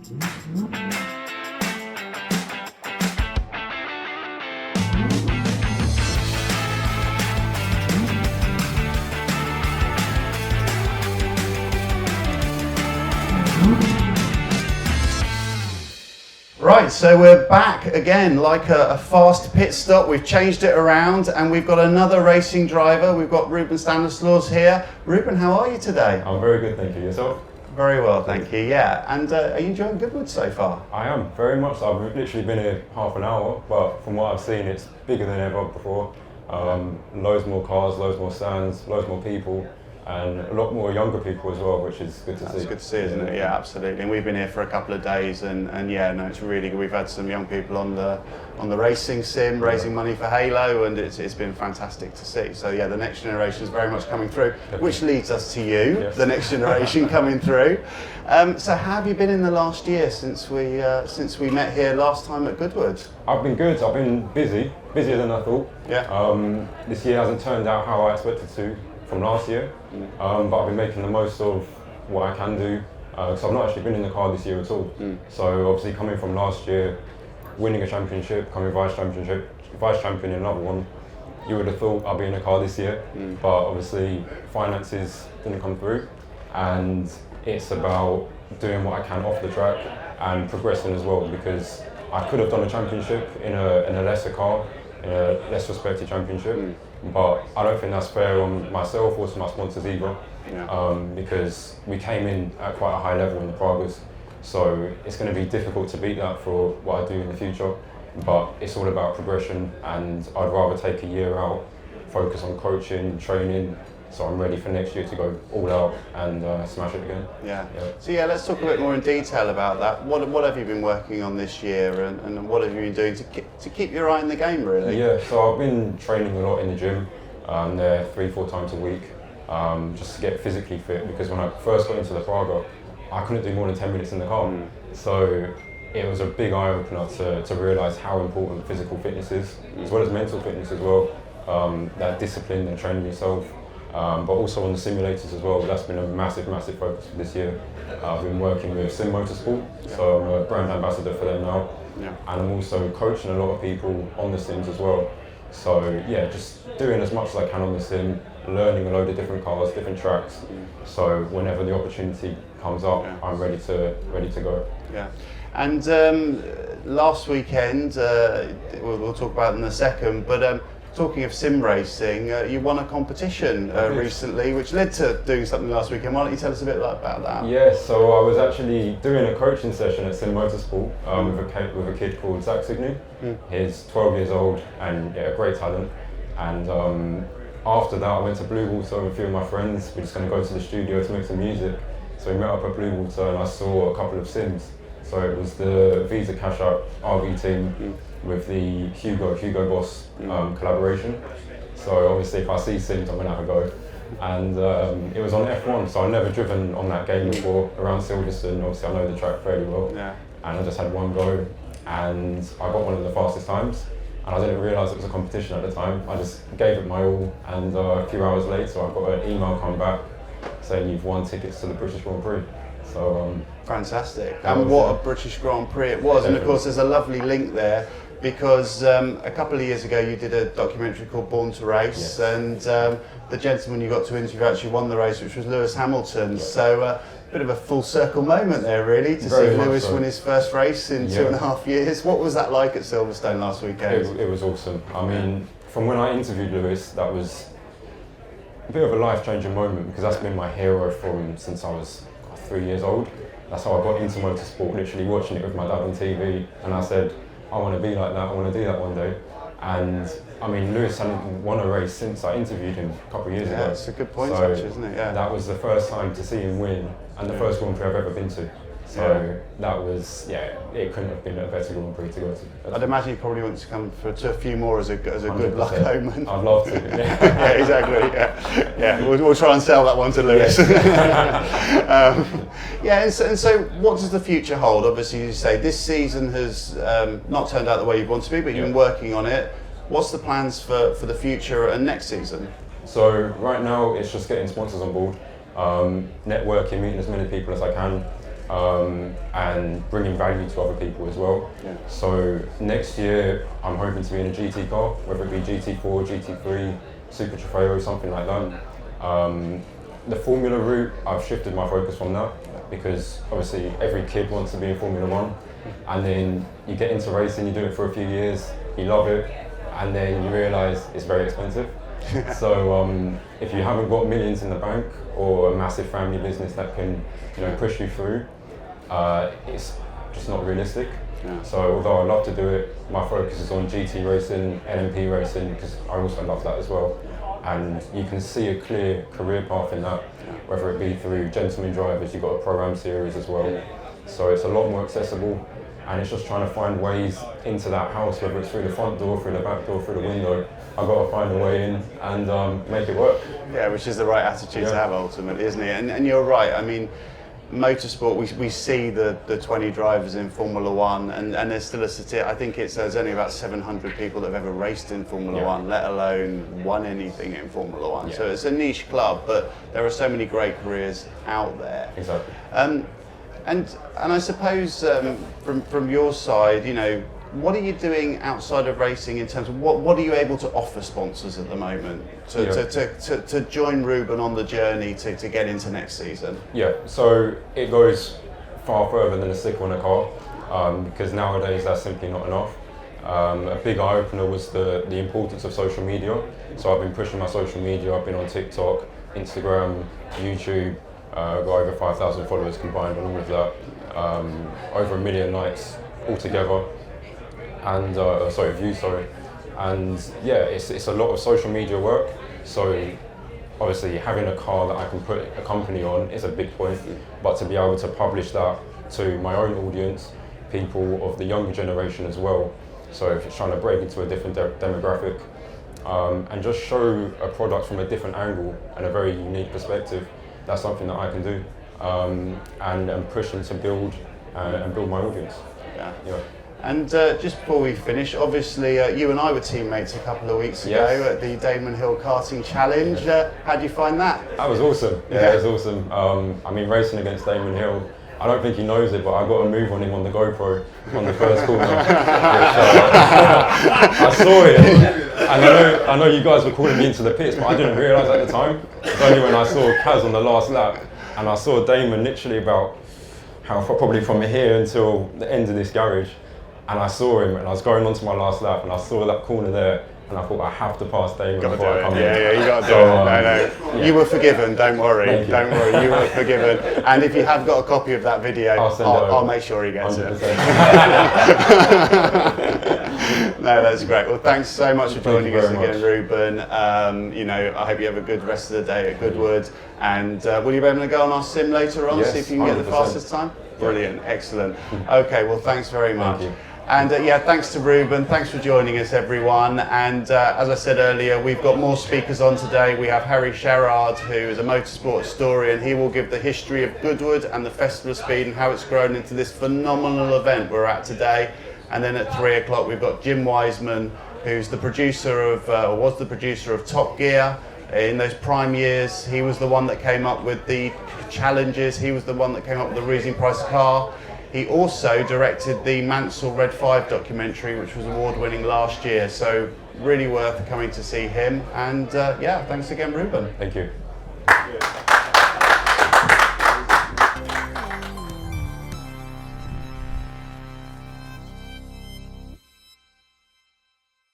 Right, so we're back again, like a fast pit stop. We've changed it around and we've got another racing driver. We've got Ruben Stanislaus here. Ruben, how are you today? I'm very good, thank you. Yourself? Very well, thank you, yeah. And are you enjoying Goodwood so far? I am, very much so. I've literally been here half an hour, but from what I've seen, it's bigger than ever before. Loads more cars, loads more stands, loads more people, and a lot more younger people as well, which is good to see. That's good to see, isn't it? Yeah, absolutely. And we've been here for a couple of days, and yeah, no, it's really good. We've had some young people on the racing sim, raising money for Halo, and it's been fantastic to see. So yeah, the next generation is very much coming through, which leads us to you, yes. The next generation coming through. So how have you been in the last year since we met here last time at Goodwood? I've been good. I've been busier than I thought. Yeah. This year hasn't turned out how I expected to from last year, but I've been making the most of what I can do. Because I've not actually been in the car this year at all. So obviously coming from last year, winning a championship, coming vice champion in another one, you would have thought I'd be in a car this year, but obviously finances didn't come through, and it's about doing what I can off the track and progressing as well, because I could have done a championship in a lesser car, in a less respected championship, but I don't think that's fair on myself or to my sponsors either. Yeah. Because we came in at quite a high level in the Pragas, so it's going to be difficult to beat that for what I do in the future, but it's all about progression, and I'd rather take a year out, focus on coaching, training, so I'm ready for next year to go all out and smash it again. Yeah. So yeah, let's talk a bit more in detail about that. What have you been working on this year, and what have you been doing to keep your eye in the game, really? Yeah, so I've been training a lot in the gym, there 3-4 times a week, just to get physically fit, because when I first got into the Praga, I couldn't do more than 10 minutes in the car. So it was a big eye-opener to realise how important physical fitness is, as well as mental fitness as well, that discipline and training yourself. But also on the simulators as well. That's been a massive focus for this year. I've been working with Motorsports, so I'm a brand ambassador for them now. Yeah. And I'm also coaching a lot of people on the sims as well. So yeah, just doing as much as I can on the sim, learning a load of different cars, different tracks. So whenever the opportunity comes up, I'm ready to go. Yeah. And last weekend, we'll talk about it in a second, but talking of sim racing, you won a competition recently, which led to doing something last weekend. Why don't you tell us a bit about that? Yeah, so I was actually doing a coaching session at Sim Motorsport with a kid called Zach Signy. He's 12 years old and yeah, great talent. And after that, I went to Blue Water with a few of my friends. We're just going to go to the studio to make some music. So we met up at Blue Water and I saw a couple of sims. So it was the Visa Cash Out RV team with the Hugo Boss collaboration. So obviously if I see sims, I'm going to have a go. And it was on F1, so I've never driven on that game before, around Silverstone. Obviously I know the track fairly well. Yeah. And I just had one go and I got one of the fastest times. And I didn't realise it was a competition at the time. I just gave it my all, and a few hours later I got an email come back saying you've won tickets to the British Grand Prix. So fantastic. And what a British Grand Prix it was. And of course there's a lovely link there, because a couple of years ago you did a documentary called Born to Race, yes. And the gentleman you got to interview actually won the race, which was Lewis Hamilton. Yes. So a bit of a full circle moment there, really, to see Lewis win his first race in 2.5 years. What was that like at Silverstone last weekend? It was awesome. I mean, from when I interviewed Lewis, that was a bit of a life-changing moment, because that's been my hero since I was 3 years old. That's how I got into motorsport, literally watching it with my dad on TV, and I said, I want to be like that, I want to do that one day. And I mean, Lewis hadn't won a race since I interviewed him a couple of years ago. Yeah, it's a good point, actually, isn't it? Yeah. That was the first time to see him win, and the first Grand Prix I've ever been to. So that was, it couldn't have been a better Grand Prix to go to. I'd imagine you probably want to come to a few more as a good luck omen. I'd love to. Yeah, exactly. Yeah, we'll try and sell that one to Lewis. Yes. And so what does the future hold? Obviously, you say this season has not turned out the way you want to be, but you've been working on it. What's the plans for the future and next season? So right now it's just getting sponsors on board, networking, meeting as many people as I can, and bringing value to other people as well. Yeah. So next year I'm hoping to be in a GT car, whether it be GT4, GT3, Super Trofeo, something like that. The Formula route, I've shifted my focus from that because obviously every kid wants to be in Formula One, and then you get into racing, you do it for a few years, you love it, and then you realise it's very expensive. So if you haven't got millions in the bank or a massive family business that can, push you through, it's just not realistic. Yeah. So although I love to do it, my focus is on GT racing, LMP racing, because I also love that as well. And you can see a clear career path in that, whether it be through gentleman drivers, you've got a Pro-Am series as well. So it's a lot more accessible, and it's just trying to find ways into that house, whether it's through the front door, through the back door, through the window. I've got to find a way in and make it work. Yeah, which is the right attitude to have ultimately, isn't it? And you're right, I mean, motorsport, we see the 20 drivers in Formula One, and there's still a statistic. I think there's only about 700 people that have ever raced in Formula One, let alone won anything in Formula One. So it's a niche club, but there are so many great careers out there. Exactly. And I suppose from your side, what are you doing outside of racing in terms of what are you able to offer sponsors at the moment to join Ruben on the journey to get into next season? Yeah, so it goes far further than a sticker on a car, because nowadays that's simply not enough. A big eye opener was the importance of social media. So I've been pushing my social media. I've been on TikTok, Instagram, YouTube. Got over 5,000 followers combined on all of that. Over 1 million likes altogether. And views, and it's a lot of social media work. So obviously having a car that I can put a company on is a big point, but to be able to publish that to my own audience, people of the younger generation as well, so if it's trying to break into a different demographic, and just show a product from a different angle and a very unique perspective, that's something that I can do, and pushing to build my audience. Yeah. And just before we finish, obviously you and I were teammates a couple of weeks ago at the Damon Hill Karting Challenge. How did you find that? That was awesome. Yeah, it was awesome. I mean, racing against Damon Hill, I don't think he knows it, but I got a move on him on the GoPro on the first corner. I saw it, and I know you guys were calling me into the pits, but I didn't realise at the time. It's only when I saw Kaz on the last lap, and I saw Damon literally probably from here until the end of this garage. And I saw him, and I was going on to my last lap, and I saw that corner there, and I thought I have to pass Damon before I come in. Yeah, you got to do it. No. You were forgiven. Don't worry. Don't worry. You were forgiven. And if you have got a copy of that video, I'll make sure he gets 100%. it. No, that's great. Well, thanks so much for joining us again, Ruben. I hope you have a good rest of the day at Goodwood. And will you be able to go on our sim later on, see if you can get the fastest time? Brilliant, excellent. Okay, well, thanks very much. Thank you. And thanks to Ruben, thanks for joining us everyone. And as I said earlier, we've got more speakers on today. We have Harry Sherrard, who is a motorsport historian. He will give the history of Goodwood and the Festival of Speed and how it's grown into this phenomenal event we're at today. And then at 3 o'clock, we've got Jim Wiseman, who's the producer of, or was the producer of Top Gear. In those prime years, he was the one that came up with the challenges. He was the one that came up with the Reason Price car. He also directed the Mansell Red 5 documentary, which was award-winning last year. So really worth coming to see him. And thanks again, Ruben. Thank you.